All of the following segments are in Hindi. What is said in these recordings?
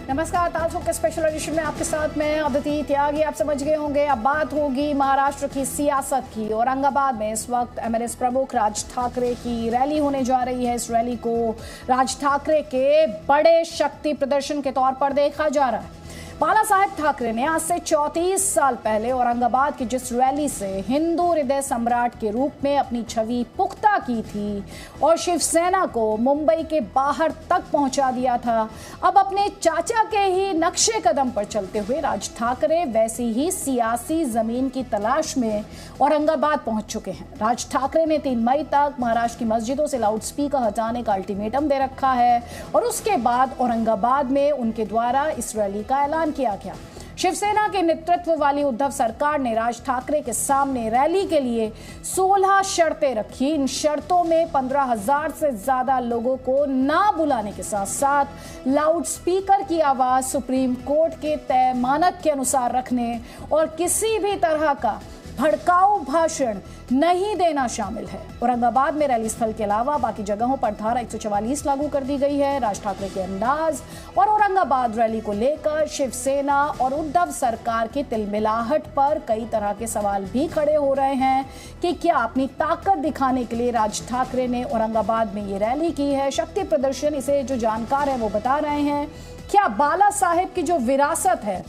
नमस्कार, ताज़ों के स्पेशल एडिशन में आपके साथ मैं अदिति त्यागी। आप समझ गए होंगे अब बात होगी महाराष्ट्र की सियासत की। औरंगाबाद में इस वक्त एमएनएस प्रमुख राज ठाकरे की रैली होने जा रही है। इस रैली को राज ठाकरे के बड़े शक्ति प्रदर्शन के तौर पर देखा जा रहा है। बाला साहेब ठाकरे ने आज से 34 साल पहले औरंगाबाद की जिस रैली से हिंदू हृदय सम्राट के रूप में अपनी छवि पुख्ता की थी और शिवसेना को मुंबई के बाहर तक पहुंचा दिया था, अब अपने चाचा के ही नक्शे कदम पर चलते हुए राज ठाकरे वैसी ही सियासी जमीन की तलाश में औरंगाबाद पहुंच चुके हैं। राज ठाकरे ने 3 मई तक महाराष्ट्र की मस्जिदों से लाउडस्पीकर हटाने का अल्टीमेटम दे रखा है और उसके बाद औरंगाबाद में उनके द्वारा इस रैली का ऐलान किया गया। शिवसेना के नेतृत्व वाली उद्धव सरकार ने राज ठाकरे के सामने रैली के लिए 16 शर्तें रखी। इन शर्तों में 15,000 से ज्यादा लोगों को ना बुलाने के साथ साथ लाउडस्पीकर की आवाज सुप्रीम कोर्ट के तय मानक के अनुसार रखने और किसी भी तरह का भड़काऊ भाषण नहीं देना शामिल है। औरंगाबाद में रैली स्थल के अलावा बाकी जगहों पर धारा 144 लागू कर दी गई है। राज ठाकरे के अंदाज और औरंगाबाद रैली को लेकर शिवसेना और उद्धव सरकार की तिलमिलाहट पर कई तरह के सवाल भी खड़े हो रहे हैं कि क्या अपनी ताकत दिखाने के लिए राज ठाकरे ने औरंगाबाद में ये रैली की है। शक्ति प्रदर्शन, इसे जो जानकार है वो बता रहे हैं। क्या बाला साहेब की जो विरासत है,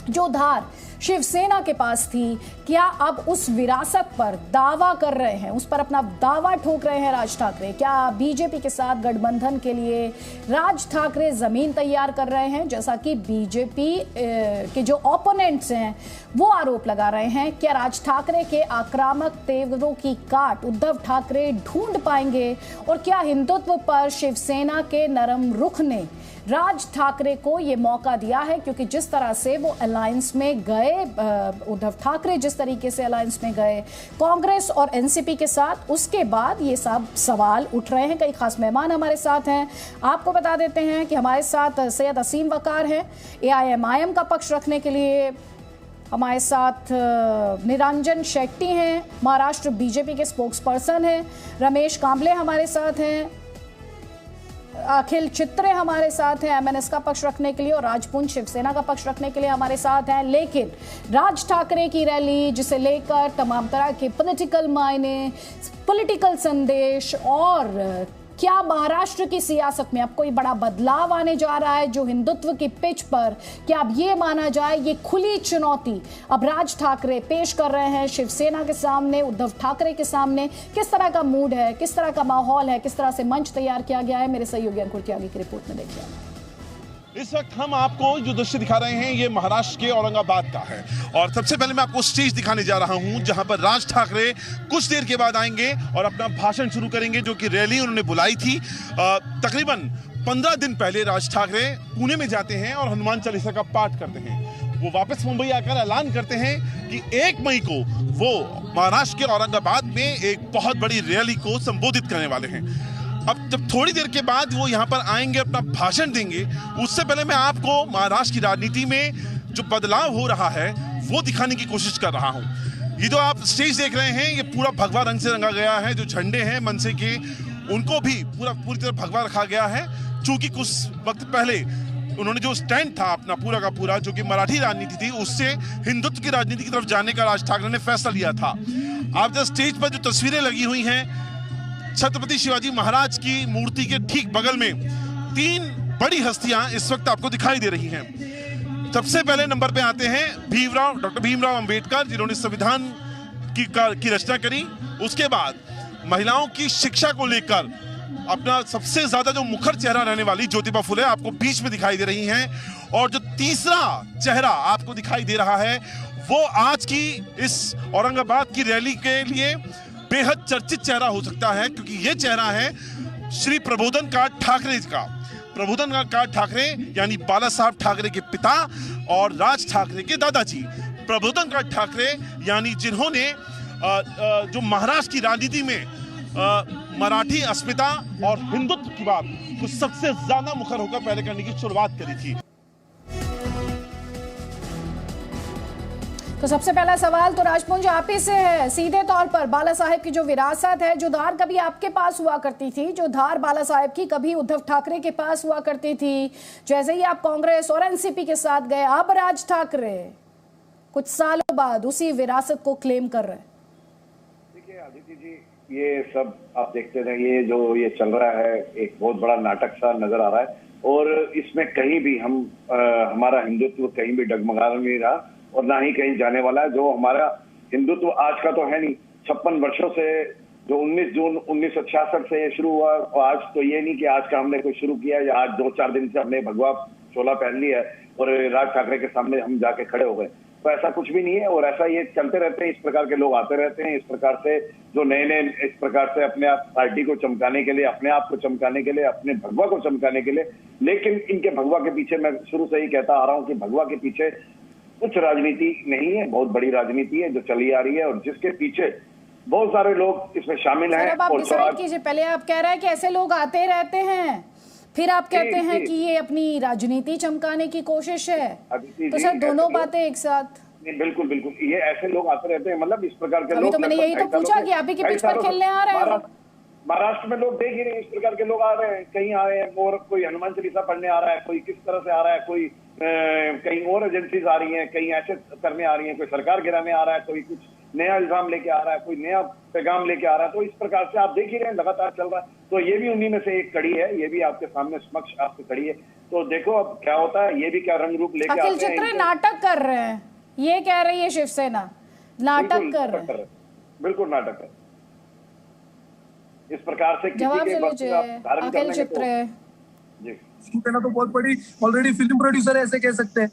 जो धार शिवसेना के पास थी, क्या अब उस विरासत पर दावा कर रहे हैं, उस पर अपना दावा ठोक रहे हैं राज ठाकरे? क्या बीजेपी के साथ गठबंधन के लिए राज ठाकरे जमीन तैयार कर रहे हैं, जैसा कि बीजेपी के जो ओपोनेंट्स हैं वो आरोप लगा रहे हैं? क्या राज ठाकरे के आक्रामक तेवरों की काट उद्धव ठाकरे ढूंढ पाएंगे? और क्या हिंदुत्व पर शिवसेना के नरम रुख ने राज ठाकरे को ये मौका दिया है? क्योंकि जिस तरह से वो अलायंस में गए, उद्धव ठाकरे जिस तरीके से अलायंस में गए कांग्रेस और एनसीपी के साथ, उसके बाद ये सब सवाल उठ रहे हैं। कई खास मेहमान हमारे साथ हैं। आपको बता देते हैं कि हमारे साथ सैयद असीम वकार हैं, एआईएमआईएम का पक्ष रखने के लिए। हमारे साथ निरंजन शेट्टी हैं, महाराष्ट्र बीजेपी के स्पोक्स पर्सन हैं। रमेश कांबले हमारे साथ हैं। अखिल चित्रे हमारे साथ हैं एमएनएस का पक्ष रखने के लिए, और राजपुंज शिवसेना का पक्ष रखने के लिए हमारे साथ हैं। लेकिन राज ठाकरे की रैली, जिसे लेकर तमाम तरह के पॉलिटिकल मायने, पॉलिटिकल संदेश, और क्या महाराष्ट्र की सियासत में अब कोई बड़ा बदलाव आने जा रहा है जो हिंदुत्व की पिच पर, क्या अब ये माना जाए ये खुली चुनौती अब राज ठाकरे पेश कर रहे हैं शिवसेना के सामने, उद्धव ठाकरे के सामने? किस तरह का मूड है, किस तरह का माहौल है, किस तरह से मंच तैयार किया गया है, मेरे सहयोगी अंकुर त्यागी की रिपोर्ट में देखिए। इस वक्त हम आपको जो दृश्य दिखा रहे हैं ये महाराष्ट्र के औरंगाबाद का है, और सबसे पहले मैं आपको स्टेज दिखाने जा रहा हूं जहां पर राज ठाकरे कुछ देर के बाद आएंगे और अपना भाषण शुरू करेंगे, जो कि रैली उन्होंने बुलाई थी। तकरीबन 15 दिन पहले राज ठाकरे पुणे में जाते हैं और हनुमान चालीसा का पाठ करते हैं। वो वापस मुंबई आकर ऐलान करते हैं कि 1 मई को वो महाराष्ट्र के औरंगाबाद में एक बहुत बड़ी रैली को संबोधित करने वाले हैं। अब जब थोड़ी देर के बाद वो यहाँ पर आएंगे, अपना भाषण देंगे, उससे पहले मैं आपको महाराष्ट्र की राजनीति में जो बदलाव हो रहा है वो दिखाने की कोशिश कर रहा हूँ। ये जो आप स्टेज देख रहे हैं ये पूरा भगवा रंग से रंगा गया है। जो झंडे हैं मनसे के, उनको भी पूरी तरह भगवा रखा गया है, चूंकि कुछ वक्त पहले उन्होंने जो स्टैंड था अपना पूरा का पूरा, जो कि मराठी राजनीति थी, उससे हिंदुत्व की राजनीति की तरफ जाने का राज ठाकरे ने फैसला लिया था। आप जब स्टेज पर जो तस्वीरें लगी हुई हैं, छत्रपति शिवाजी महाराज की मूर्ति के ठीक बगल में 3 बड़ी हस्तियां इस वक्त आपको दिखाई दे रही हैं। सबसे पहले नंबर पे आते हैं डॉक्टर भीमराव अंबेडकर, जिन्होंने संविधान की रचना करी। उसके बाद महिलाओं की शिक्षा को लेकर अपना सबसे ज्यादा जो मुखर चेहरा रहने वाली ज्योतिबा फुले आपको बीच में दिखाई दे रही हैं। और जो तीसरा चेहरा आपको दिखाई दे रहा है वो आज की इस औरंगाबाद की रैली के लिए बेहद चर्चित चेहरा हो सकता है, क्योंकि ये चेहरा है श्री प्रबोधनकार ठाकरे का। प्रबोधनकार ठाकरे यानी बाला साहब ठाकरे के पिता और राज ठाकरे के दादाजी। प्रबोधनकार ठाकरे यानी जिन्होंने जो महाराष्ट्र की राजनीति में मराठी अस्मिता और हिंदुत्व की बात को सबसे ज्यादा मुखर होकर पहले करने की शुरुआत करी थी। तो सबसे पहला सवाल तो राजपुंज आप ही से है, सीधे तौर पर बाला साहेब की जो विरासत है, जो धार कभी आपके पास हुआ करती थी, जो धार बाला साहेब की कभी उद्धव ठाकरे के पास हुआ करती थी, जैसे ही आप कांग्रेस और एनसीपी के साथ गए, अब राज ठाकरे कुछ सालों बाद उसी विरासत को क्लेम कर रहे हैं। देखिए आदित्य जी, ये सब आप देखते रहिए, जो ये चल रहा है एक बहुत बड़ा नाटक सा नजर आ रहा है और इसमें कहीं भी हमारा हिंदुत्व कहीं भी डगमगा नहीं रहा और ना ही कहीं जाने वाला है। जो हमारा हिंदुत्व आज का तो है नहीं, 56 वर्षों से, जो 19 जून 1966 से शुरू हुआ, और आज तो ये नहीं कि आज का हमने कोई शुरू किया या आज 2-4 दिन से हमने भगवा चोला पहन लिया है और राज ठाकरे के सामने हम जाके खड़े हो गए, तो ऐसा कुछ भी नहीं है। और ऐसा ये चलते रहते हैं, इस प्रकार के लोग आते रहते हैं, इस प्रकार से जो नए इस प्रकार से अपने आप पार्टी को चमकाने के लिए, अपने आप को चमकाने के लिए, अपने भगवा को चमकाने के लिए। लेकिन इनके भगवा के पीछे, मैं शुरू से ही कहता आ रहा हूँ कि भगवा के पीछे कुछ राजनीति नहीं है, बहुत बड़ी राजनीति है जो चली आ रही है और जिसके पीछे बहुत सारे लोग इसमें शामिल हैं। अब आप डिसाइड कीजिए, पहले आप कह रहे हैं कि ऐसे लोग आते रहते हैं, फिर आप कहते हैं कि ये अपनी राजनीति चमकाने की कोशिश है, तो सर दोनों बातें एक साथ। बिल्कुल बिल्कुल, ये ऐसे लोग आते रहते हैं, मतलब इस प्रकार के लोग। तो मैंने यही तो पूछा कि आप ही के पिच पर खेलने आ रहे हैं। महाराष्ट्र में लोग देख ही रहे हैं, इस प्रकार के लोग आ रहे हैं, कहीं आ रहे हैं और कोई हनुमान चालीसा पढ़ने आ रहा है, कोई किस तरह से आ रहा है, कोई कहीं और एजेंसीज आ रही हैं, कहीं ऐसे करने आ रही हैं, कोई सरकार गिराने आ रहा है, कोई कुछ नया इल्जाम लेके आ रहा है, कोई नया पैगाम लेके आ रहा है। तो इस प्रकार से आप देख ही रहे हैं, लगातार चल रहा है। तो ये भी उन्हीं में से एक कड़ी है, ये भी आपके सामने समक्ष आपकी कड़ी है। तो देखो अब क्या होता है, ये भी क्या रंग रूप लेके अखिल चित्र नाटक कर रहे हैं, ये कह रही है शिवसेना, नाटक कर रहे हैं। बिल्कुल नाटक है। इस प्रकार से जवाब ले लीजिए अखिल चित्र। जी, शिवसेना तो बहुत बड़ी ऑलरेडी फिल्म प्रोड्यूसर है, ऐसे कह सकते हैं।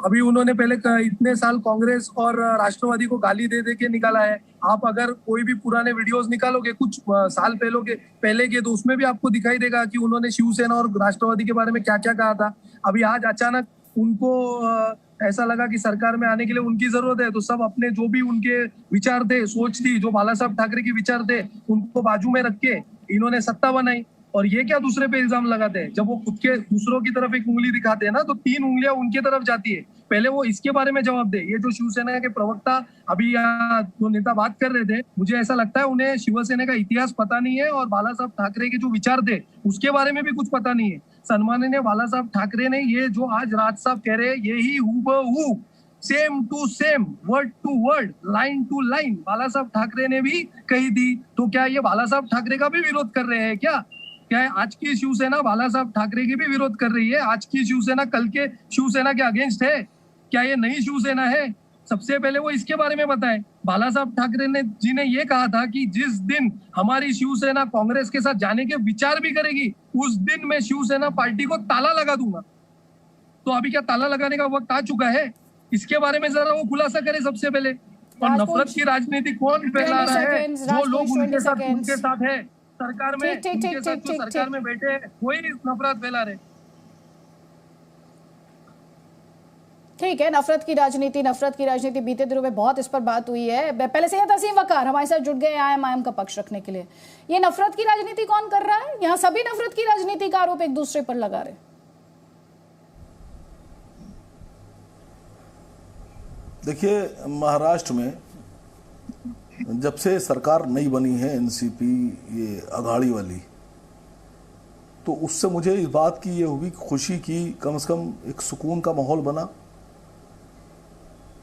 अभी उन्होंने पहले इतने साल कांग्रेस और राष्ट्रवादी को गाली दे दे के निकाला है। आप अगर कोई भी पुराने वीडियोस निकालोगे कुछ साल पहले के, तो उसमें भी आपको दिखाई देगा कि उन्होंने शिवसेना और राष्ट्रवादी के बारे में क्या क्या कहा था। अभी आज अचानक उनको ऐसा लगा कि सरकार में आने के लिए उनकी जरूरत है, तो सब अपने जो भी उनके विचार थे, सोच थी, जो बाला साहब ठाकरे के विचार थे, उनको बाजू में रख के इन्होंने सत्ता बनाई। और ये क्या दूसरे पे इल्जाम लगाते हैं? जब वो खुद के दूसरों की तरफ एक उंगली दिखाते हैं ना, तो 3 उंगलियां उनके तरफ जाती है। पहले वो इसके बारे में जवाब दे। ये जो शिवसेना के प्रवक्ता अभी यहाँ जो नेता बात कर रहे थे, मुझे ऐसा लगता है उन्हें शिवसेना का इतिहास पता नहीं है और बाला साहब ठाकरे के जो विचार थे उसके बारे में भी कुछ पता नहीं है। सम्माननीय बाला साहब ठाकरे ने ये जो आज राज साहब कह रहे हैं, यही हूबहू same to same, word to word, line to line Balasaheb Thackeray ने भी कही थी। तो क्या ये बाला साहब ठाकरे का भी विरोध कर रहे हैं क्या? क्या आज की शिवसेना बाला साहब ठाकरे की भी विरोध कर रही है? आज की शिवसेना कल के शिवसेना के अगेंस्ट है? क्या ये नई शिवसेना है? सबसे पहले वो इसके बारे में बताएं। बाला साहब ठाकरे जी ने ये कहा था कि जिस दिन हमारी शिवसेना कांग्रेस के साथ जाने के विचार भी करेगी, उस दिन मैं शिवसेना पार्टी को ताला लगा दूंगा। तो अभी क्या ताला लगाने का वक्त आ चुका है? इसके बारे में जरा वो खुलासा करे सबसे पहले। और नफरत की राजनीति कौन फैला रहा है? जो लोग उनके साथ है सरकार में, उनके साथ जो सरकार में बैठे, वही नफरत फैला रहे। ठीक है, नफरत की राजनीति बीते दिनों में बहुत इस पर बात हुई है। पहले से तसीम वकार हमारे साथ जुड़ गए आईएम का पक्ष रखने के लिए। ये नफरत की राजनीति कौन कर रहा है? यहाँ सभी नफरत की राजनीति का आरोप एक दूसरे पर लगा रहे। देखिए, महाराष्ट्र में जब से सरकार नई बनी है एनसीपी, ये अघाड़ी वाली, तो उससे मुझे इस बात की ये हुई खुशी की कम से कम एक सुकून का माहौल बना।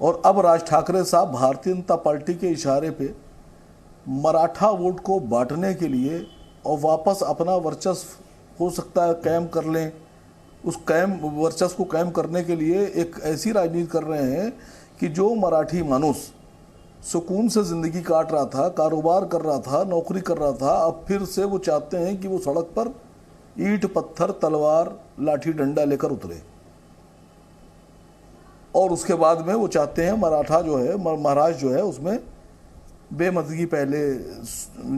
और अब राज ठाकरे साहब भारतीय जनता पार्टी के इशारे पे मराठा वोट को बांटने के लिए और वापस अपना वर्चस्व हो सकता है कायम कर लें, उस वर्चस्व को कायम करने के लिए एक ऐसी राजनीति कर रहे हैं कि जो मराठी मानुस सुकून से ज़िंदगी काट रहा था, कारोबार कर रहा था, नौकरी कर रहा था, अब फिर से वो चाहते हैं कि वो सड़क पर ईंट पत्थर तलवार लाठी डंडा लेकर उतरे। और उसके बाद में वो चाहते हैं मराठा जो है, महाराष्ट्र जो है, उसमें बेमर्दगी पहले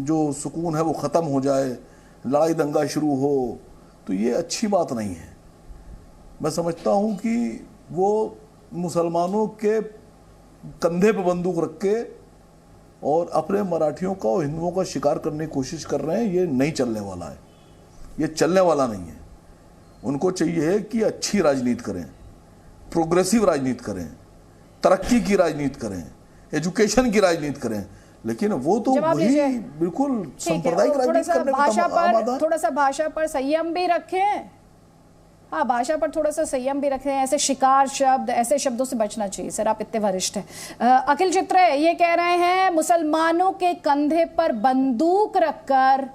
जो सुकून है वो ख़त्म हो जाए, लड़ाई दंगा शुरू हो। तो ये अच्छी बात नहीं है। मैं समझता हूँ कि वो मुसलमानों के कंधे पे बंदूक रख के और अपने मराठियों का और हिंदुओं का शिकार करने की कोशिश कर रहे हैं। ये नहीं चलने वाला है, ये चलने वाला नहीं है। उनको चाहिए कि अच्छी राजनीति करें, प्रोग्रेसिव राजनीति करें, तरक्की की राजनीति करें, एजुकेशन की राजनीति करें, लेकिन वो तो वही बिल्कुल सांप्रदायिक राजनीति करने में थोड़ा सा भाषा पर संयम भी रखें। हाँ, भाषा पर थोड़ा सा संयम भी रखें, ऐसे शिकार शब्द, ऐसे शब्दों से बचना चाहिए सर, आप इतने वरिष्ठ हैं। अखिल चित्रे ये कह रहे हैं मुसलमानों के कंधे पर बंदूक रखकर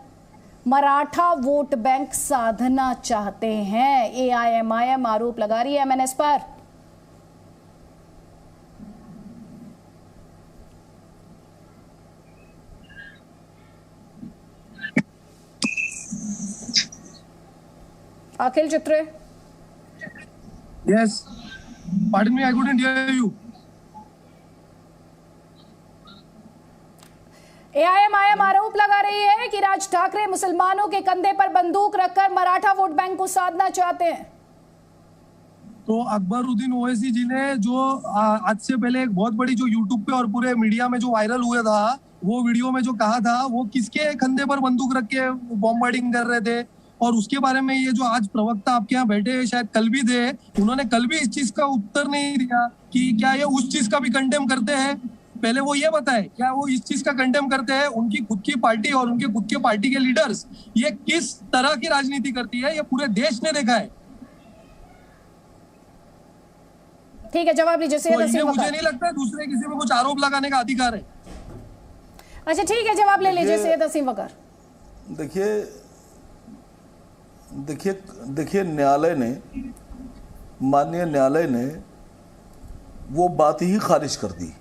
मराठा वोट बैंक साधना चाहते हैं। AIMIM आरोप लगा रही है MNS पर। अखिल चित्रे। Yes. Pardon me, I couldn't hear you. AIMIM आरोप लगा रही है कि राज ठाकरे मुसलमानों के कंधे पर बंदूक रखकर मराठा वोट बैंक को साधना चाहते हैं। तो अकबरुद्दीन ओवैसी जी ने जो आज से पहले एक बहुत बड़ी जो यूट्यूब पे और पूरे मीडिया में जो वायरल हुआ था, वो वीडियो में जो कहा था, वो किसके कंधे पर बंदूक रख के बॉम्बार्डिंग कर रहे थे, और उसके बारे में ये जो आज प्रवक्ता आपके यहाँ बैठे शायद कल भी थे, उन्होंने कल भी इस चीज का उत्तर नहीं दिया कि क्या ये उस चीज का भी कंडेम करते हैं। पहले वो ये बताए क्या वो इस चीज का कंडेम करते हैं। उनकी खुद की पार्टी और उनके खुद के पार्टी के लीडर्स ये किस तरह की राजनीति करती है, ये पूरे देश ने देखा है। ठीक है, जवाब लीजिए सैयद असीम वकार। मुझे नहीं लगता दूसरे किसी में कुछ आरोप लगाने का अधिकार है। अच्छा ठीक है, जवाब ले लीजिए सैयद असीम वकार। देखिए न्यायालय ने, माननीय न्यायालय ने वो बात ही खारिज कर दी।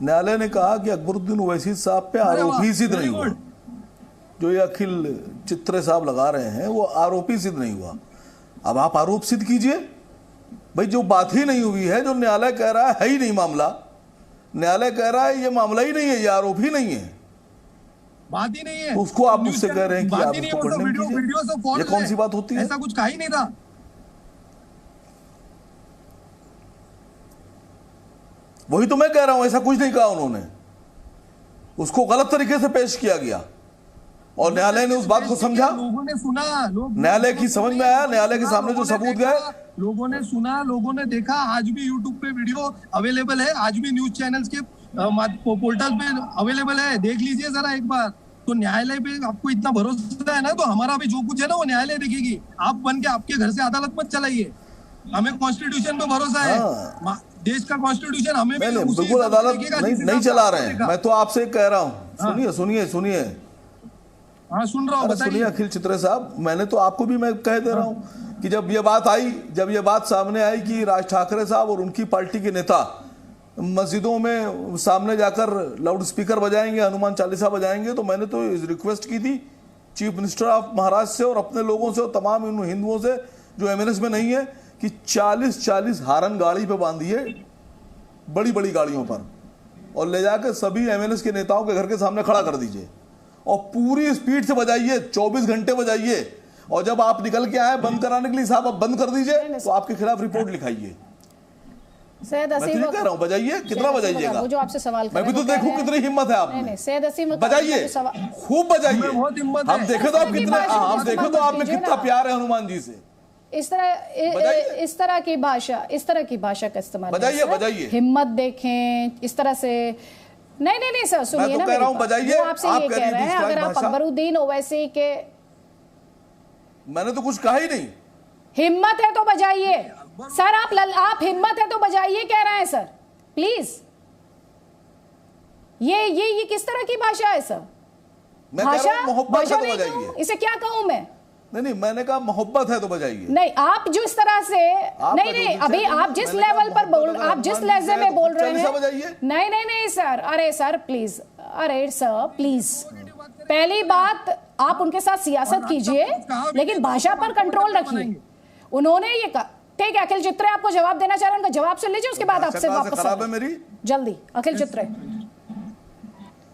न्यायालय ने कहा कि अकबरुद्दीन ओवैसी साहब पे आरोपी सिद्ध नहीं हुआ। जो ये अखिल चित्रे साहब लगा रहे हैं वो आरोपी सिद्ध नहीं हुआ। अब आप आरोप सिद्ध कीजिए भाई, जो बात ही नहीं हुई है, जो न्यायालय कह रहा है ही नहीं मामला, न्यायालय कह रहा है ये मामला ही नहीं है, ये आरोप ही नहीं है, बात ही नहीं है, उसको आप मुझसे कह रहे हैं कि आप इसको कंडेम कीजिए। ये कौन सी बात होती है? ऐसा कुछ कहा ही नहीं था। वही तो मैं कह रहा हूं, ऐसा कुछ नहीं कहा उन्होंने, उसको गलत तरीके से पेश किया गया और न्यायालय ने उस बात को समझा। लोगों ने सुना, न्यायालय की समझ में आया, न्यायालय के सामने जो सबूत गए, लोगों ने सुना, लोगों ने देखा। आज भी यूट्यूब पे वीडियो अवेलेबल है, आज भी न्यूज चैनल्स के पोर्टल पे अवेलेबल है, देख लीजिए जरा एक बार। तो न्यायालय पे आपको इतना भरोसा है ना, तो हमारा भी जो कुछ है ना वो न्यायालय देखेगी। आप बन के आपके घर से अदालत मत चलाइए, हमें कॉन्स्टिट्यूशन पे भरोसा है। देश का कॉन्स्टिट्यूशन हमें भी बिल्कुल अदालत नहीं चला रहे हैं। मैं तो आपसे कह रहा हूँ, सुनिए हाँ सुन रहा हूँ, सुनिए अखिल चित्रे साहब, मैंने तो आपको भी मैं कह दे रहा हूँ कि जब ये बात सामने आई कि राज ठाकरे साहब और उनकी पार्टी के नेता मस्जिदों में सामने जाकर लाउड स्पीकर बजाएंगे, हनुमान चालीसा बजाएंगे, तो मैंने तो रिक्वेस्ट की थी चीफ मिनिस्टर ऑफ महाराष्ट्र से और अपने लोगों से और तमाम इन हिंदुओं से जो MNS में नहीं है कि 40-40 हारन गाड़ी पे बांधिए, बड़ी बड़ी गाड़ियों पर, और ले जाकर सभी MNS के नेताओं के घर के सामने खड़ा कर दीजिए और पूरी स्पीड से बजाइए, 24 घंटे बजाइए, और जब आप निकल के आए बंद कराने के लिए साहब आप बंद कर दीजिए, तो आपके खिलाफ रिपोर्ट लिखाइए। सैयद असीम कह रहा हूँ बजाइए, कितना बजाइएगा? वो जो आपसे सवाल मैं भी तो देखूं कितनी हिम्मत है आप में। सैयद असीम बजाइए, खूब बजाइए, हम देखे तो आप कितने, हम देखे तो आप में कितना प्यार है हनुमान जी से। इस तरह की भाषा का इस्तेमाल बजाइए, हिम्मत देखें इस तरह से। नहीं सर सुनिए ना, बजाइए, आपसे ये कह रहे हैं अगर आप अकबरुद्दीन ओवैसी के, मैंने तो कुछ कहा ही नहीं। हिम्मत है तो बजाइए सर, आप हिम्मत है तो बजाइए कह रहे हैं सर, प्लीज। ये किस तरह की भाषा है सर? भाषा नहीं कहूं, इसे क्या कहूं मैं? नहीं, मैंने कहा मोहब्बत है तो बजाइए। नहीं, आप जो इस तरह से नहीं अभी आप जिस लेवल पर आप जिस लहजे में बोल रहे हैं, नहीं सर, अरे सर प्लीज, अरे सर प्लीज, पहली बात आप उनके साथ सियासत कीजिए लेकिन भाषा पर कंट्रोल रखिए। उन्होंने ये कहा, ठीक है अखिल चित्रे आपको जवाब देना चाह रहे हैं, उनका जवाब सुन लीजिए, उसके बाद आपसे वापस जल्दी। अखिल चित्रे,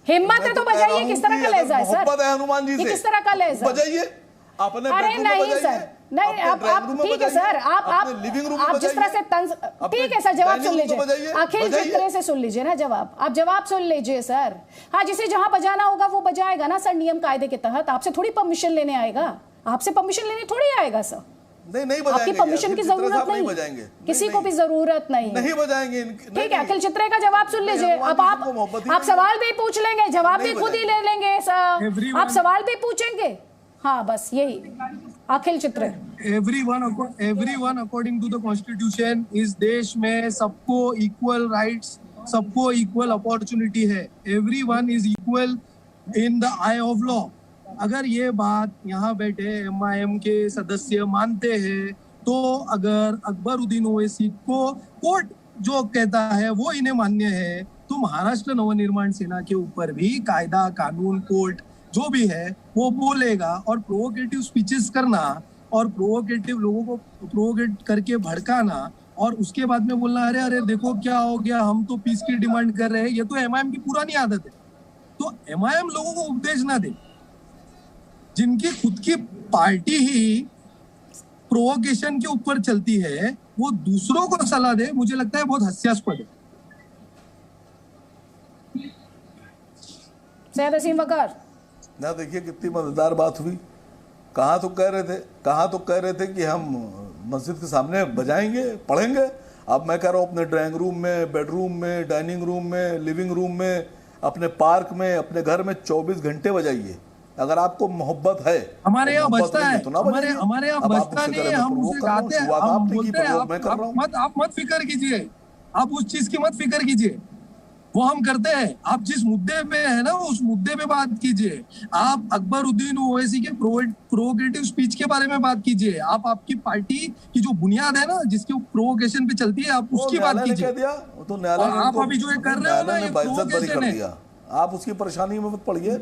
हिम्मत है तो बजाइए। किस तरह का लहजा है सर? हनुमान जी से किस तरह का लहजा? बजाइए अपने। अरे नहीं सर, नहीं आप ठीक है सर, आप जिस तरह से तंज, ठीक है सर, जवाब सुन लीजिए। अखिल चित्रे से सुन लीजिए ना जवाब, आप जवाब सुन लीजिए सर। हाँ, जिसे जहां बजाना होगा वो बजाएगा ना सर, नियम कायदे के तहत। आपसे थोड़ी परमिशन लेने आएगा, आपसे परमिशन लेने थोड़ी आएगा सर। नहीं बजाएंगे, आपकी परमिशन की जरूरत नहीं बजाएंगे, किसी को भी जरूरत नहीं बजाएंगे। ठीक है, अखिल चित्रे का जवाब सुन लीजिए। अब आप सवाल भी पूछ लेंगे, जवाब भी खुद ही ले लेंगे, आप सवाल भी पूछेंगे। हाँ बस यही, Akhil Chitre. Everyone according to the constitution इस देश में सबको इक्वल राइट्स, सबको इक्वल अपॉर्चुनिटी है। Everyone is equal in the eye of law. अगर ये बात यहाँ बैठे MIM के सदस्य मानते हैं, तो अगर अकबरुद्दीन ओवैसी को कोर्ट जो कहता है वो इन्हें मान्य है, तो महाराष्ट्र नवनिर्माण सेना के ऊपर भी कायदा कानून कोर्ट जो भी है वो बोलेगा। और प्रोवोकेटिव स्पीचेस करना और प्रोवोकेटिव लोगों को प्रोवोकेट करके भड़काना और उसके बाद में बोलना अरे अरे देखो क्या हो गया, हम तो पीस की डिमांड कर रहे हैं, ये तो MIM की पुरानी आदत है। तो MIM लोगों को उपदेश ना दे, जिनकी खुद की पार्टी ही प्रोवोकेशन के ऊपर चलती है, वो दूसरों को सलाह दे, मुझे लगता है बहुत हास्यास्पद है। सैयद असीम वकार ना, देखिए कितनी मजेदार बात हुई। कहाँ तो कह रहे थे कि हम मस्जिद के सामने बजाएंगे, पढ़ेंगे। अब मैं कह रहा हूँ अपने ड्राइंग रूम में, बेडरूम में, डाइनिंग रूम में, लिविंग रूम में, अपने पार्क में, अपने घर में 24 घंटे बजाइए। अगर आपको मोहब्बत है, हमारे यहाँ बजता है, तो हमारे यहाँ बजता नहीं है, हम उसे गाते हैं, हम बोलते हैं आप मत फिक्र कीजिए, आप उस चीज की मत फिक्र कीजिए, वो हम करते हैं। आप जिस मुद्दे पे है ना, उस मुद्दे पे बात कीजिए। आप अकबरुद्दीन ओवैसी के प्रोवोकेटिव स्पीच के बारे में बात कीजिए। आप आपकी पार्टी की जो बुनियाद है ना, जिसके प्रोवोकेशन पे चलती है, आप उसकी बात कीजिए। तो न्यायालय ने आप अभी जो ये कर रहे हो ना, ये प्रोवोकेशन है। आप उसकी परेशानी में मत पड़िए।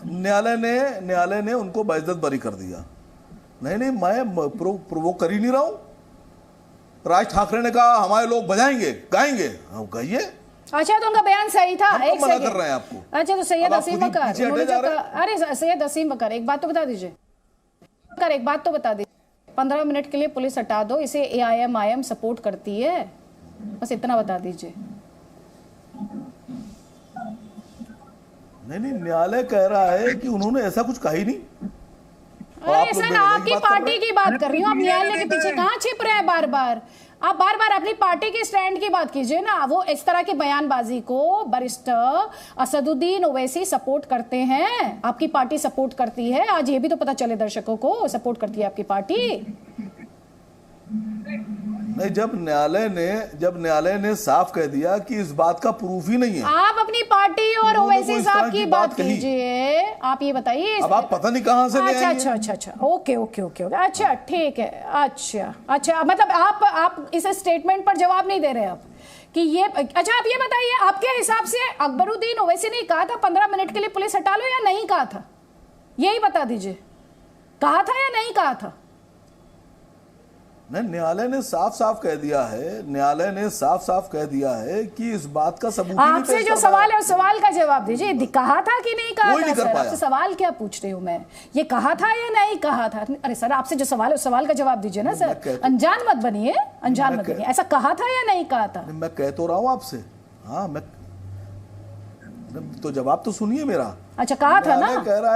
न्यायालय ने उनको बाइज्जत बरी कर दिया। नहीं मैं प्रोवोक कर ही नहीं रहा हूं। राज ठाकरे ने कहा हमारे लोग बजाएंगे, गाएंगे, गाइए। अच्छा, तो उनका बयान सही था। एक मना कर रहे हैं आपको। अच्छा, तो सैयद असीम वकार, अरे सैयद असीम वकार, एक बात तो बता दीजिए, 15 मिनट के लिए पुलिस हटा दो, इसे AIM सपोर्ट करती है, बस इतना बता दीजिए। नहीं, न्यायालय कह रहा है कि उन्होंने ऐसा कुछ कहा ही नहीं। अरे सर, आपकी पार्टी की बात कर रही हूँ, आप न्यायालय के पीछे कहाँ छिप रहे हैं बार बार? आप बार बार अपनी पार्टी के स्टैंड की बात कीजिए ना। वो इस तरह की बयानबाजी को बैरिस्टर असदुद्दीन ओवैसी सपोर्ट करते हैं, आपकी पार्टी सपोर्ट करती है। आज ये भी तो पता चले दर्शकों को, सपोर्ट करती है आपकी पार्टी। नहीं, जब न्यायालय ने साफ कह दिया कि इस बात का प्रूफ ही नहीं है। आप अपनी पार्टी और ओवैसी साहब की बात कीजिए। आप ये बताइए, अब आप पता नहीं कहां से ले आएंगे। अच्छा, ओके, अच्छा ठीक है। अच्छा, मतलब आप इस स्टेटमेंट पर जवाब नहीं दे रहे अब कि ये। अच्छा, आप ये बताइए, आपके हिसाब से अकबरुद्दीन ओवैसी ने कहा था 15 मिनट के लिए पुलिस हटा लो, या नहीं कहा था? यही बता दीजिए, कहा था या नहीं कहा था? न्यायालय ने साफ कह दिया है कि इस बात का सबूत आपसे जो सवाल है उस सवाल का जवाब दीजिए। कहा था कि नहीं कहा था? सर, आपसे सवाल क्या पूछ रही हूँ मैं, ये कहा था या नहीं कहा था? अरे सर, आपसे जो सवाल है उस सवाल का जवाब दीजिए ना सर। अनजान मत बनिए, ऐसा कहा था या नहीं कहा था? मैं कह तो रहा हूँ आपसे। हाँ, मैं तो जवाब तो सुनिए मेरा। अच्छा, कहा था ना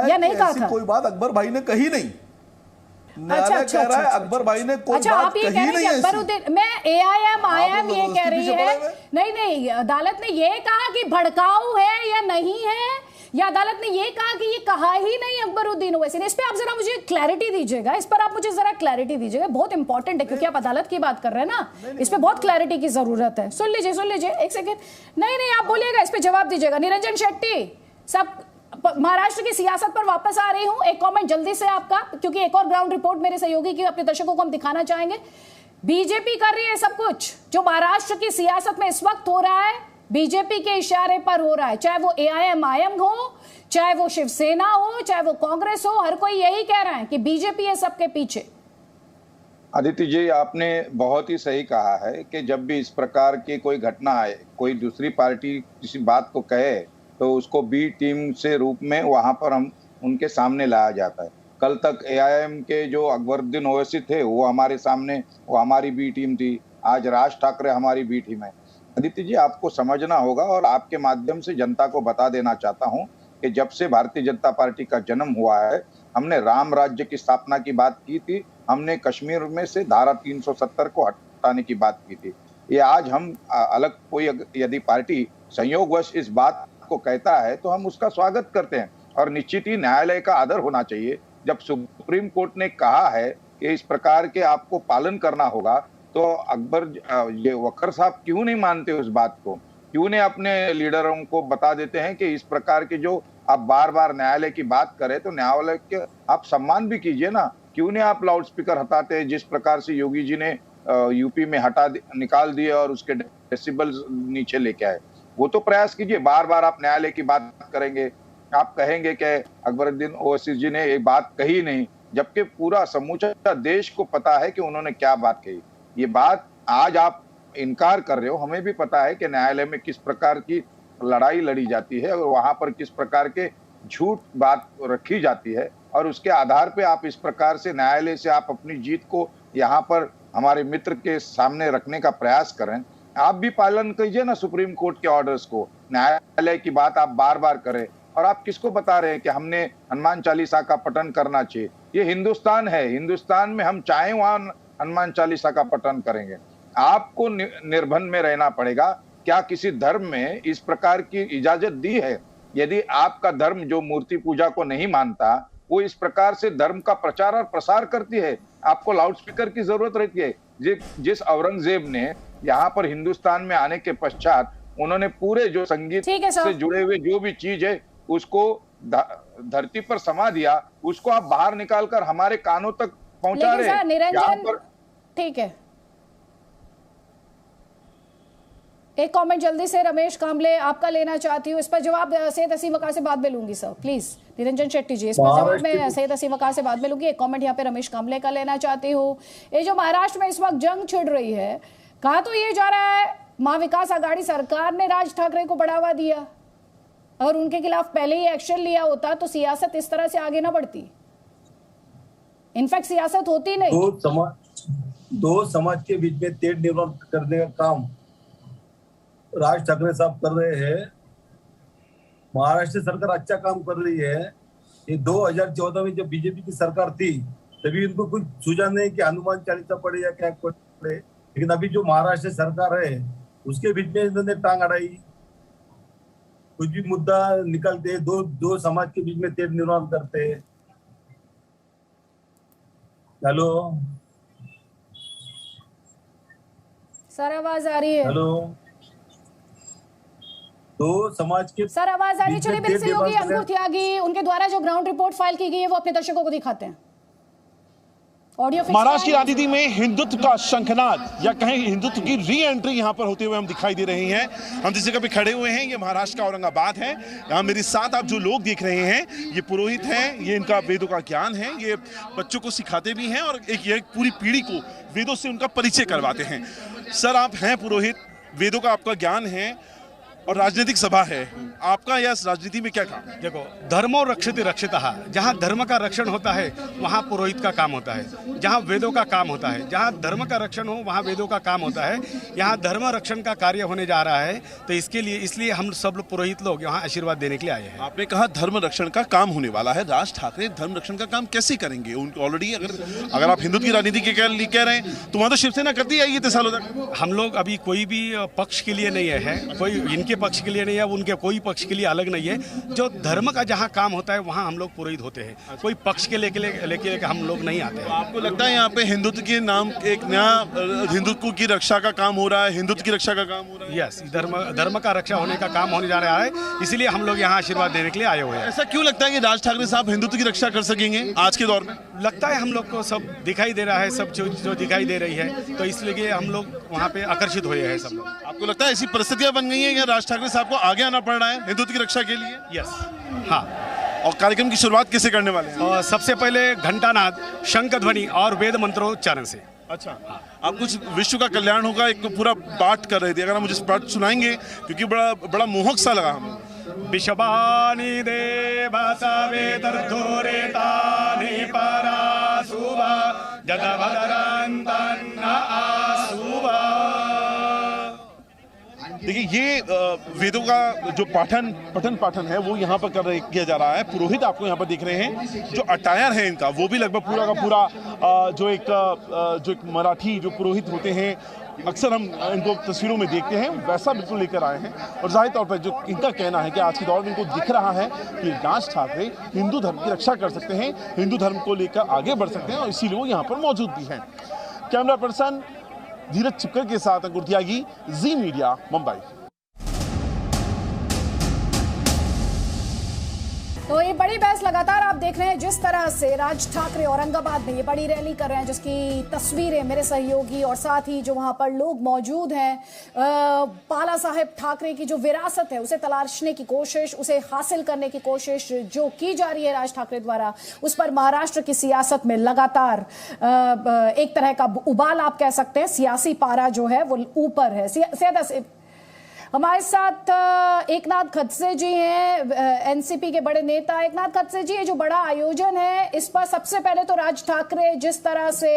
या नहीं कहा था? कोई बात अकबर भाई ने कही नहीं। न्यायालय कह रहा है अकबर भाई ने कोई बात कही नहीं है। अकबरुद्दीन, मैं AIM ये कह रही है, नहीं, अदालत ने ये कहा कि भड़काऊ है या नहीं है, या अदालत ने ये कहा कि ये कहा ही नहीं अकबरुद्दीन ओवैसी ने? इस पे आप जरा मुझे क्लैरिटी दीजिएगा, बहुत इंपॉर्टेंट है, क्योंकि आप अदालत की बात कर रहे हैं ना, इस पे बहुत क्लैरिटी की जरूरत है। सुन लीजिए एक सेकेंड। नहीं, आप बोलिएगा, इस पे जवाब दीजिएगा। निरंजन शेट्टी, सब महाराष्ट्र की सियासत पर वापस आ रही हूं, एक कमेंट जल्दी से आपका, क्योंकि एक और ग्राउंड रिपोर्ट मेरे सहयोगी की अपने दर्शकों को हम दिखाना चाहेंगे। बीजेपी कर रही है सब कुछ जो महाराष्ट्र की सियासत में इस वक्त हो रहा है, बीजेपी के इशारे पर हो रहा है। चाहे वो AIM हो, चाहे वो शिवसेना हो, चाहे वो कांग्रेस हो, हर कोई यही कह रहा है कि बीजेपी है सबके पीछे। आदित्य जी, आपने बहुत ही सही कहा है कि जब भी इस प्रकार की कोई घटना आए, कोई दूसरी पार्टी किसी बात को कहे, तो उसको बी टीम से रूप में वहां पर हम उनके सामने लाया जाता है। कल तक AIM के जो अकबरुद्दीन ओवैसी थे वो हमारे सामने, वो हमारी बी टीम थी। आज राज ठाकरे हमारी बी टीम है। आदित्य जी, आपको समझना होगा, और आपके माध्यम से जनता को बता देना चाहता हूं कि जब से भारतीय जनता पार्टी का जन्म हुआ है, हमने राम राज्य की स्थापना की बात की थी, हमने कश्मीर में से धारा 370 को हटाने की बात की थी। ये आज हम अलग कोई यदि पार्टी संयोगवश इस बात को कहता है तो हम उसका स्वागत करते हैं, और निश्चित ही न्यायालय का आदर होना चाहिए। जब सुप्रीम कोर्ट ने कहा है कि इस प्रकार के आपको पालन करना होगा, तो अकबर ये वकर साहब क्यों नहीं मानते उस बात को? क्यों नहीं अपने लीडरों को बता देते हैं कि इस प्रकार के जो आप बार बार न्यायालय की बात करें तो न्यायालय के आप सम्मान भी कीजिए ना। क्यों नहीं आप लाउड स्पीकर हटाते हैं, जिस प्रकार से योगी जी ने यूपी में निकाल दिए और उसके डेसिबल नीचे लेके आए। वो तो प्रयास कीजिए। बार बार आप न्यायालय की बात करेंगे, आप कहेंगे कि अकबरुद्दीन ओवैसी जी ने एक बात कही नहीं, जबकि पूरा समूचा देश को पता है कि उन्होंने क्या बात कही। ये बात आज आप इनकार कर रहे हो। हमें भी पता है कि न्यायालय में किस प्रकार की लड़ाई लड़ी जाती है और वहां पर किस प्रकार के झूठ बात रखी जाती है, और उसके आधार पे आप इस प्रकार से न्यायालय से आप अपनी जीत को यहाँ पर हमारे मित्र के सामने रखने का प्रयास करें। आप भी पालन कीजिए ना सुप्रीम कोर्ट के ऑर्डर्स को। न्यायालय की बात आप बार बार करें, और आप किसको बता रहे हैं कि हमने हनुमान चालीसा का पठन करना चाहिए? ये हिंदुस्तान है, हिंदुस्तान में हम चाहे वहां हनुमान चालीसा का पठन करेंगे। आपको निर्बंध में रहना पड़ेगा। क्या किसी धर्म में इस प्रकार की इजाजत दी है? यदि आपका धर्म जो मूर्ति पूजा को नहीं मानता, वो इस प्रकार से धर्म का प्रचार और प्रसार करती है, आपको लाउड स्पीकर की जरूरत रहती है। जिस औरंगजेब ने यहाँ पर हिंदुस्तान में आने के पश्चात उन्होंने पूरे जो संगीत से जुड़े हुए जो भी चीज है उसको धरती पर समा दिया, उसको आप बाहर निकालकर हमारे कानों तक पहुंचा रहे हैं। निरंजन, ठीक है, एक कमेंट जल्दी से रमेश कांबले आपका लेना चाहती हूँ। इस पर जवाब सैयद हसीम वकार से बाद में लूंगी सर, प्लीज निरंजन शेट्टी जी, इस पर जवाब मैं सैयद हसीम वकार से बाद में लूंगी। एक कमेंट यहाँ पे रमेश कांबले का लेना चाहती हूँ। ये जो महाराष्ट्र में इस वक्त जंग छिड़ रही है, कहा तो ये जा रहा है महाविकास आघाड़ी सरकार ने राज ठाकरे को बढ़ावा दिया, और उनके खिलाफ पहले ही एक्शन लिया होता तो सियासत इस तरह से आगे ना बढ़ती। इनफैक्ट सियासत होती नहीं। दो समाज के बीच में तेढ़ निर्माण करने का काम राज ठाकरे साहब कर रहे हैं। महाराष्ट्र सरकार अच्छा काम कर रही है। ये 2014 में जब बीजेपी की सरकार थी तभी उनको कुछ सूझा नहीं कि हनुमान चालीसा पढ़े या क्या पढ़े, लेकिन अभी जो महाराष्ट्र सरकार है उसके बीच में इन्होंने टांग अड़ाई। कुछ भी मुद्दा निकलते दो समाज के बीच में तेढ़ निर्माण करते। हेलो सर, आवाज आ रही है? हेलो, तो समाज के सर आवाज आ रही है? चलिए मेरे सहयोगी अंकुर त्यागी, उनके द्वारा जो ग्राउंड रिपोर्ट फाइल की गई है वो अपने दर्शकों को दिखाते हैं। महाराष्ट्र की राजनीति में हिंदुत्व का शंखनाद या कहें हिंदुत्व की री एंट्री यहां पर होते हुए हम दिखाई दे रहे हैं। हम जिस जगह पे खड़े हुए हैं ये महाराष्ट्र का औरंगाबाद है। यहाँ मेरे साथ आप जो लोग देख रहे हैं ये पुरोहित हैं, ये इनका वेदों का ज्ञान है, ये बच्चों को सिखाते भी हैं और एक पूरी पीढ़ी को वेदों से उनका परिचय करवाते हैं। सर आप हैं पुरोहित, वेदों का आपका ज्ञान है और राजनीतिक सभा है, आपका यह राजनीति में क्या काम? देखो, धर्मो रक्षति रक्षितः, जहाँ धर्म का रक्षण होता है वहाँ पुरोहित का काम होता है। जहाँ वेदों का काम होता है, जहाँ धर्म का रक्षण हो वहाँ वेदों का काम होता है। यहाँ धर्म रक्षण का कार्य होने जा रहा है, तो इसलिए हम सब पुरोहित लोग यहाँ आशीर्वाद देने के लिए आए हैं। आपने कहा धर्म रक्षण का काम होने वाला है, राज ठाकरे धर्म रक्षण का काम कैसे करेंगे? ऑलरेडी अगर आप हिंदुत्व की राजनीति के कह रहे हैं तो वहाँ तो शिवसेना करती आई इतने सालों तक। हम लोग अभी कोई भी पक्ष के लिए नहीं है, कोई इनके पक्ष के लिए नहीं है, उनके कोई पक्ष के लिए अलग नहीं है। जो धर्म का जहाँ काम होता है वहाँ हम लोग पुरोहित होते हैं, कोई पक्ष के लेके हम लोग नहीं आते हैं। आपको लगता है यहाँ पे हिंदुत्व के नाम एक नया हिंदुत्व की रक्षा का काम हो रहा है, हिंदुत्व की रक्षा का काम हो रहा है? यस, धर्म का रक्षा होने का काम होने जा रहा है, इसीलिए हम लोग यहाँ आशीर्वाद देने के लिए आए हुए हैं। ऐसा क्यों लगता है कि राज ठाकरे साहब हिंदुत्व की रक्षा कर सकेंगे आज के दौर में? लगता है हम लोग को सब दिखाई दे रहा है, सब जो दिखाई दे रही है, तो इसलिए हम लोग वहाँ पे आकर्षित हुए हैं सब लोग। आपको लगता है ऐसी परिस्थितियां बन गई हैं कि राज ठाकरे साहब को आगे आना पड़ रहा है हिंदुत्व की रक्षा के लिए? यस, हाँ। और कार्यक्रम की शुरुआत कैसे करने वाले हैं? सबसे पहले घंटानाद, शंख ध्वनि और वेद मंत्रोच्चारण से। अच्छा, आप कुछ विश्व का कल्याण होगा एक पूरा पाठ कर रहे थे, अगर आप मुझे पाठ सुनाएंगे क्योंकि बड़ा मोहक सा लगा हमें। विश्वानि देवता वेदर्थोरेतानि परासुवा जगभदरन्तन्न आसुवा। देखिए ये वेदों का जो पठन पाठन है वो यहाँ पर किया जा रहा है। पुरोहित आपको यहाँ पर देख रहे हैं, जो अटायर है इनका वो भी लगभग पूरा का पूरा जो एक मराठी जो पुरोहित होते हैं, अक्सर हम इनको तस्वीरों में देखते हैं, वैसा बिल्कुल लेकर आए हैं। और जाहिर तौर पर जो इनका कहना है कि आज के दौर में इनको दिख रहा है कि राज ठाकरे हिंदू धर्म की रक्षा कर सकते हैं, हिंदू धर्म को लेकर आगे बढ़ सकते हैं, और इसीलिए वो यहाँ पर मौजूद भी हैं। कैमरा पर्सन धीरज चिपकर के साथ अंकुर त्यागी, जी मीडिया, मुंबई। तो ये बड़ी बहस लगातार आप देख रहे हैं, जिस तरह से राज ठाकरे औरंगाबाद में ये बड़ी रैली कर रहे हैं, जिसकी तस्वीरें मेरे सहयोगी और साथ ही जो वहां पर लोग मौजूद हैं, पाला साहेब ठाकरे की जो विरासत है उसे तलाशने की कोशिश, उसे हासिल करने की कोशिश जो की जा रही है राज ठाकरे द्वारा, उस पर महाराष्ट्र की सियासत में लगातार एक तरह का उबाल आप कह सकते हैं, सियासी पारा जो है वो ऊपर है। हमारे साथ एकनाथ खडसे जी हैं, एनसीपी के बड़े नेता। एकनाथ खडसे जी, ये जो बड़ा आयोजन है इस पर सबसे पहले तो राज ठाकरे जिस तरह से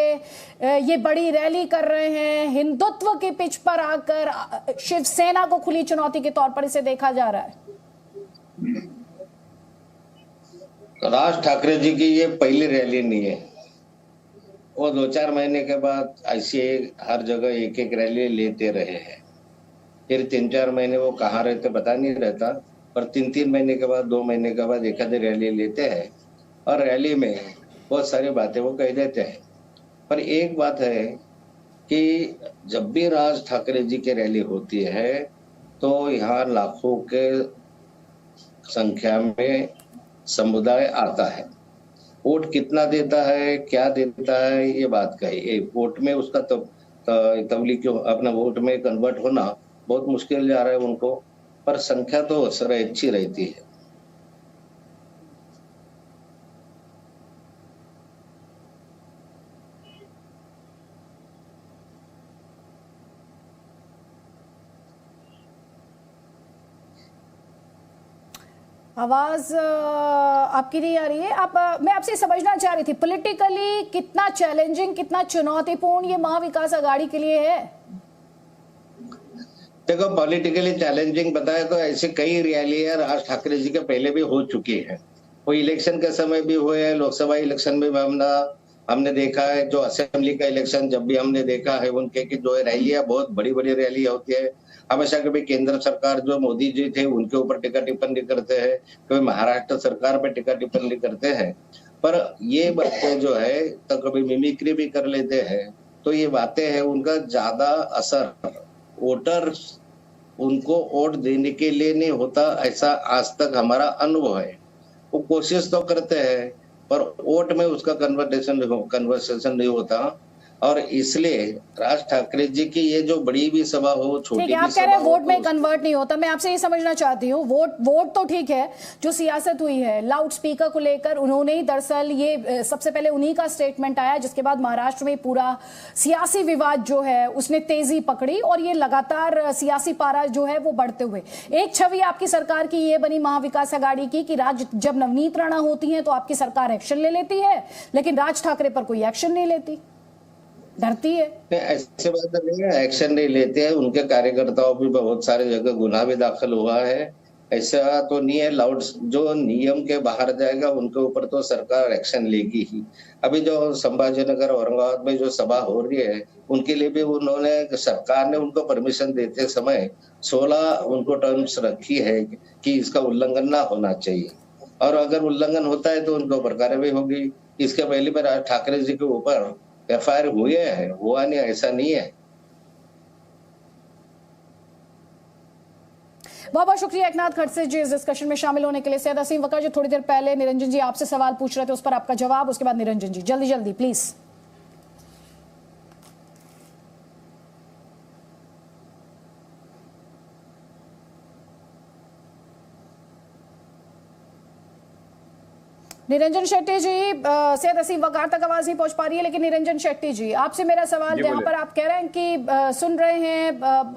ये बड़ी रैली कर रहे हैं, हिंदुत्व की पिच पर आकर शिवसेना को खुली चुनौती के तौर पर इसे देखा जा रहा है। राज ठाकरे जी की ये पहली रैली नहीं है, वो 2-4 महीने के बाद ऐसे हर जगह एक एक रैली लेते रहे हैं। फिर 3-4 महीने वो कहाँ रहते पता नहीं रहता, पर 3-3 महीने के बाद, 2 महीने के बाद एक आधी रैली लेते हैं और रैली में बहुत सारी बातें वो कह देते हैं। पर एक बात है कि जब भी राज ठाकरे जी की रैली होती है तो यहाँ लाखों के संख्या में समुदाय आता है। वोट कितना देता है, क्या देता है, ये बात का है। वोट में उसका तबलीग अपना वोट में कन्वर्ट होना बहुत मुश्किल जा रहा है उनको, पर संख्या तो अच्छी रहती है। आवाज आपकी नहीं आ रही है। मैं आपसे समझना चाह रही थी, पॉलिटिकली कितना चैलेंजिंग, कितना चुनौतीपूर्ण ये महाविकास आघाड़ी के लिए है? देखो, पॉलिटिकली चैलेंजिंग बताए तो ऐसे कई रैलियां राज ठाकरे जी के पहले भी हो चुकी है। वो इलेक्शन के समय भी हुए हैं, लोकसभा इलेक्शन में हमने देखा है, जो असेंबली का इलेक्शन जब भी हमने देखा है उनके की जो रैलियां बहुत बड़ी बड़ी रैलियां होती है। हमेशा कभी केंद्र सरकार जो मोदी जी थे उनके ऊपर टीका टिप्पणी करते हैं, कभी महाराष्ट्र सरकार पे टीका टिप्पणी करते हैं, पर ये बातें जो है तो कभी मिमिक्री भी कर लेते हैं। तो ये बातें हैं, उनका ज्यादा असर वोटर उनको वोट देने के लिए नहीं होता, ऐसा आज तक हमारा अनुभव है। वो कोशिश तो करते हैं पर वोट में उसका कन्वर्सेशन नहीं होता, और इसलिए राज ठाकरे जी की ये जो बड़ी भी सभा हो, छोटी भी आप कह रहे हैं वोट में कन्वर्ट नहीं होता। मैं आपसे ये समझना चाहती हूँ, वोट तो ठीक है, जो सियासत हुई है लाउड स्पीकर को लेकर, उन्होंने ही दरअसल ये सबसे पहले उन्हीं का स्टेटमेंट आया, जिसके बाद महाराष्ट्र में पूरा सियासी विवाद जो है उसने तेजी पकड़ी और ये लगातार सियासी पारा जो है वो बढ़ते हुए एक छवि आपकी सरकार की ये बनी महाविकास आघाड़ी की कि जब नवनीत राणा होती है तो आपकी सरकार एक्शन ले लेती है, लेकिन राज ठाकरे पर कोई एक्शन नहीं लेती, डरती है। ऐसे बात नहीं है, एक्शन नहीं लेते हैं। उनके कार्यकर्ताओं भी बहुत सारे जगह गुनाह भी दाखिल हुआ है, ऐसा तो नहीं है। लाउड जो नियम के बाहर जाएगा उनके ऊपर तो सरकार एक्शन लेगी ही। अभी जो संभाजीनगर औरंगाबाद में जो सभा हो रही है उनके लिए भी उन्होंने, सरकार ने उनको परमिशन देते समय 16 उनको टर्म्स रखी है कि इसका उल्लंघन ना होना चाहिए, और अगर उल्लंघन होता है तो उनके ऊपर कार्रवाई होगी। इसके पहले में राज ठाकरे जी के ऊपर एफआईआर हुए है, हुआ नहीं ऐसा नहीं है। बहुत बहुत शुक्रिया एकनाथ खडसे जी इस डिस्कशन में शामिल होने के लिए। सैयद असीम वकार जी, थोड़ी देर पहले निरंजन जी आपसे सवाल पूछ रहे थे, उस पर आपका जवाब, उसके बाद निरंजन जी जल्दी जल्दी प्लीज। निरंजन शेट्टी जी, सैयद असीम वकार तक आवाज नहीं पहुंच पा रही है, लेकिन निरंजन शेट्टी जी आपसे मेरा सवाल, जहां पर आप कह रहे हैं कि सुन रहे हैं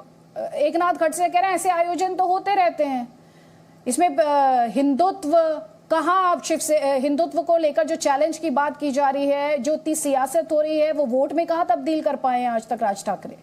एकनाथ खडसे कह रहे हैं ऐसे आयोजन तो होते रहते हैं, इसमें हिंदुत्व कहाँ, आप हिंदुत्व को लेकर जो चैलेंज की बात की जा रही है, जो इतनी सियासत हो रही है, वो वोट में कहाँ तब्दील कर पाए हैं आज तक राज ठाकरे?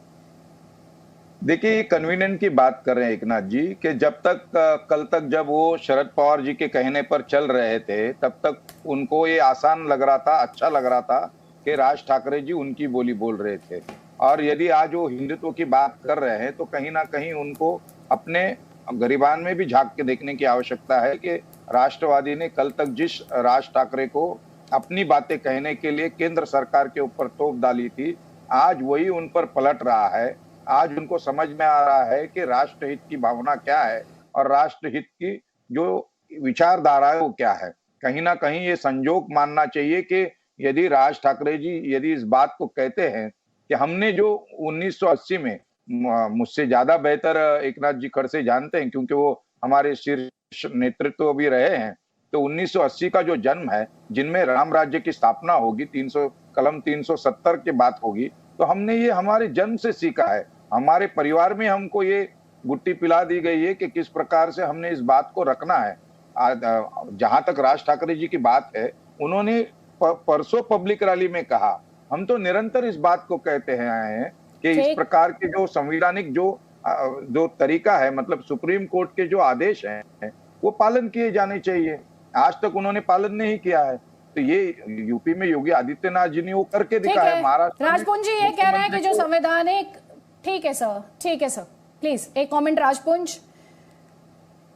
देखिए, कन्वीनियंट की बात कर रहे हैं एकनाथ जी कि जब तक कल तक जब वो शरद पवार जी के कहने पर चल रहे थे तब तक उनको ये आसान लग रहा था, अच्छा लग रहा था कि राज ठाकरे जी उनकी बोली बोल रहे थे। और यदि आज वो हिंदुत्व की बात कर रहे हैं तो कहीं ना कहीं उनको अपने गरिबान में भी झांक के देखने की आवश्यकता है कि राष्ट्रवादी ने कल तक जिस राज ठाकरे को अपनी बातें कहने के लिए केंद्र सरकार के ऊपर तोप डाली थी, आज वही उन पर पलट रहा है। आज उनको समझ में आ रहा है कि राष्ट्रहित की भावना क्या है और राष्ट्रहित की जो विचारधारा है वो क्या है। कहीं ना कहीं ये संजोग मानना चाहिए कि यदि राज ठाकरे जी यदि इस बात को कहते हैं कि हमने जो 1980 में, मुझसे ज्यादा बेहतर एकनाथ जी खड़से जानते हैं क्योंकि वो हमारे शीर्ष नेतृत्व भी रहे हैं, तो 1980 का जो जन्म है जिनमें राम राज्य की स्थापना होगी, कलम 370 की बात होगी, तो हमने ये हमारे जन्म से सीखा है। हमारे परिवार में हमको ये गुट्टी पिला दी गई है कि किस प्रकार से हमने इस बात को रखना है। जहां तक राज ठाकरे जी की बात है, उन्होंने परसों पब्लिक रैली में कहा, हम तो निरंतर इस बात को कहते हैं कि इस प्रकार के जो संवैधानिक जो तरीका है, मतलब सुप्रीम कोर्ट के जो आदेश हैं वो पालन किए जाने चाहिए। आज तक उन्होंने पालन नहीं किया है, तो ये यूपी में योगी आदित्यनाथ जी ने वो करके दिखाया है। महाराष्ट्र राजपुंज जी ये कह रहे हैं कि जो संवैधानिक, ठीक है सर, प्लीज एक कमेंट।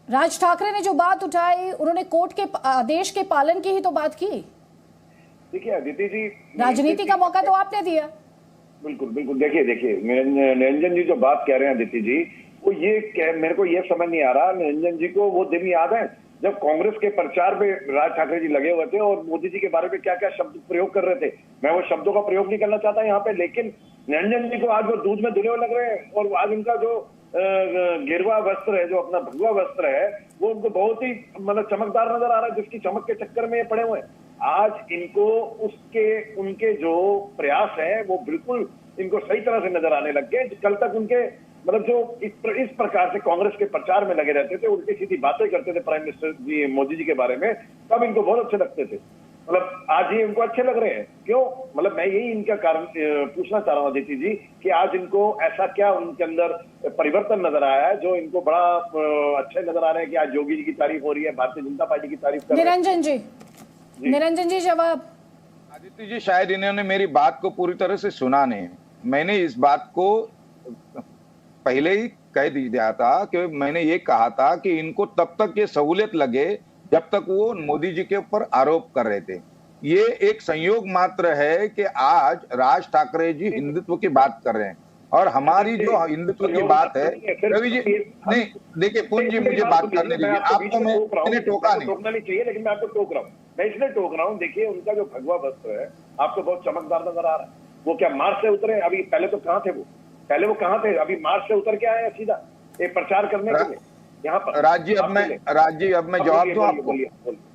राज ठाकरे ने जो बात उठाई, उन्होंने कोर्ट के आदेश के पालन की ही तो बात की। देखिए अदिति जी, राजनीति का मौका तो आपने दिया। बिल्कुल। देखिए निरंजन जी जो बात कह रहे हैं अदिति जी, वो मेरे को ये समझ नहीं आ रहा, निरंजन जी को वो दिन याद है जब कांग्रेस के प्रचार में राज ठाकरे जी लगे हुए थे और मोदी जी के बारे में क्या क्या शब्द प्रयोग कर रहे थे। मैं वो शब्दों का प्रयोग नहीं करना चाहता यहाँ पे, लेकिन निरंजन जी को आज वो दूध में धुले हुए लग रहे हैं और आज उनका जो गिरवा वस्त्र है, जो अपना भगवा वस्त्र है, वो उनको बहुत ही मतलब चमकदार नजर आ रहा है, जिसकी चमक के चक्कर में ये पड़े हुए हैं। आज इनको उनके जो प्रयास है वो बिल्कुल इनको सही तरह से नजर आने लग गए। कल तक उनके मतलब जो इस प्रकार से कांग्रेस के प्रचार में लगे रहते थे, उल्टी सीधी बातें करते थे प्राइम मिनिस्टर जी मोदी जी के बारे में, तब इनको बहुत अच्छे लगते थे। मतलब आज ये उनको अच्छे लग रहे हैं, क्यों? मतलब मैं यही इनका कारण पूछना चाह रहा हूँ अदिति जी कि आज इनको ऐसा क्या उनके अंदर परिवर्तन नजर आया है जो इनको बड़ा अच्छे नजर आ रहे हैं कि आज योगी जी की तारीफ हो रही है, भारतीय जनता पार्टी की तारीफ कर रहे हैं। निरंजन जी जवाब। आदित्य जी, शायद इन्होंने मेरी बात को पूरी तरह से सुना नहीं। मैंने इस बात को पहले ही कह दिया था कि मैंने ये कहा था कि इनको तब तक ये सहूलियत लगे जब तक वो मोदी जी के ऊपर आरोप कर रहे थे। ये एक संयोग मात्र है कि आज राज ठाकरे जी हिंदुत्व की बात कर रहे हैं और हमारी जो हिंदुत्व की बात है, रवि जी नहीं, देखिए पुंज जी मुझे बात करने दीजिए, आपको मैंने टोका नहीं। टोकना नहीं चाहिए, लेकिन मैं आपको टोक रहा हूँ। मैं इसलिए टोक रहा हूँ, देखिए उनका जो भगवा वस्त्र है आपको बहुत चमकदार नजर आ रहा है। वो क्या मार्च से उतरे? अभी पहले तो कहाँ थे वो? पहले वो कहाँ थे? अभी मार्च से उतर के आए सीधा एक प्रचार करने के लिए यहाँ पर। राज्य अब मैं जवाब दूं आपको।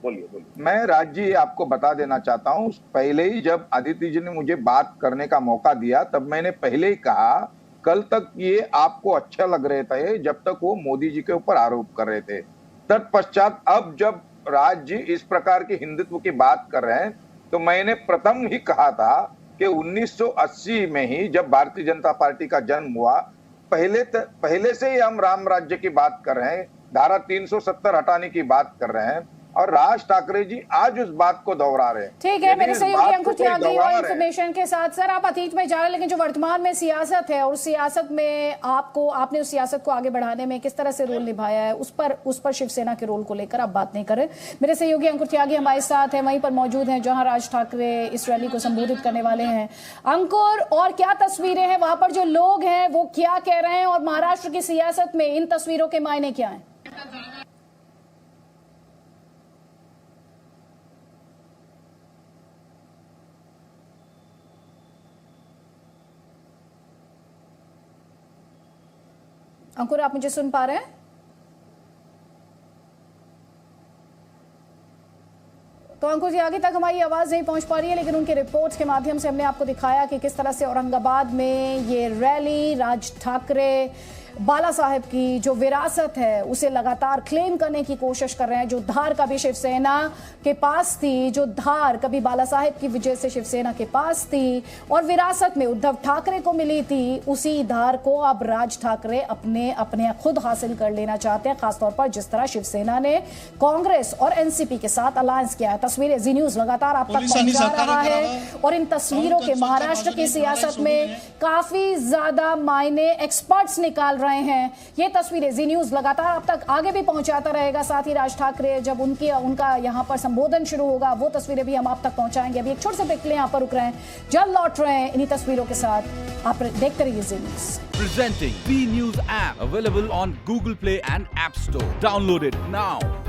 बोलिए। मैं राज्य आपको बता देना चाहता हूँ, पहले ही जब आदित्य जी ने मुझे बात करने का मौका दिया तब मैंने पहले ही कहा, कल तक ये आपको अच्छा लग रहे थे जब तक वो मोदी जी के ऊपर आरोप कर रहे थे। तत्पश्चात अब जब राज जी इस प्रकार की हिंदुत्व की बात कर रहे हैं तो मैंने प्रथम ही कहा था कि 1980 में ही जब भारतीय जनता पार्टी का जन्म हुआ, पहले से ही हम राम राज्य की बात कर रहे हैं, धारा 370 हटाने की बात कर रहे हैं और राज ठाकरे जी आज उस बात को दोहरा रहे हैं। ठीक है, मेरे सहयोगी अंकुर त्यागी और इंफॉर्मेशन के साथ। सर आप अतीत में जा रहे हैं, लेकिन जो वर्तमान में सियासत है और सियासत में आपने उस सियासत को आगे बढ़ाने में किस तरह से रोल निभाया है, उस पर शिवसेना के रोल को लेकर आप बात नहीं करें। मेरे सहयोगी अंकुर त्यागी हमारे साथ है, वहीं पर मौजूद हैं जहां राज ठाकरे इस रैली को संबोधित करने वाले हैं। अंकुर, और क्या तस्वीरें हैं वहां पर, जो लोग हैं वो क्या कह रहे हैं और महाराष्ट्र की सियासत में इन तस्वीरों के मायने क्या है? अंकुर, आप मुझे सुन पा रहे हैं? तो अंकुर जी, आगे तक हमारी आवाज नहीं पहुंच पा रही है, लेकिन उनके रिपोर्ट्स के माध्यम से हमने आपको दिखाया कि किस तरह से औरंगाबाद में ये रैली राज ठाकरे बाला साहेब की जो विरासत है उसे लगातार क्लेम करने की कोशिश कर रहे हैं। जो धार कभी शिवसेना के पास थी, जो धार कभी बाला साहेब की वजह से शिवसेना के पास थी और विरासत में उद्धव ठाकरे को मिली थी, उसी धार को अब राज ठाकरे अपने खुद हासिल कर लेना चाहते हैं। खासतौर पर जिस तरह शिवसेना ने कांग्रेस और एनसीपी के साथ अलायंस किया है। तस्वीरें जी न्यूज लगातार आप तक पहुंचा रहा है और इन तस्वीरों के महाराष्ट्र की सियासत में काफी ज्यादा मायने एक्सपर्ट्स निकाल रहे हैं। ये तस्वीरें जी न्यूज लगातार आप तक आगे भी पहुंचाता रहेगा। साथ ही राज ठाकरे जब उनका यहां पर संबोधन शुरू होगा वो तस्वीरें भी हम आप तक पहुंचाएंगे। अभी एक छोटे से ब्रेक के लिए यहां पर रुक रहे हैं, जल्द लौट रहे हैं इन्हीं तस्वीरों के साथ। आप देखते रहिए जी news. Presenting B News app available on Google Play and App Store. Download it now.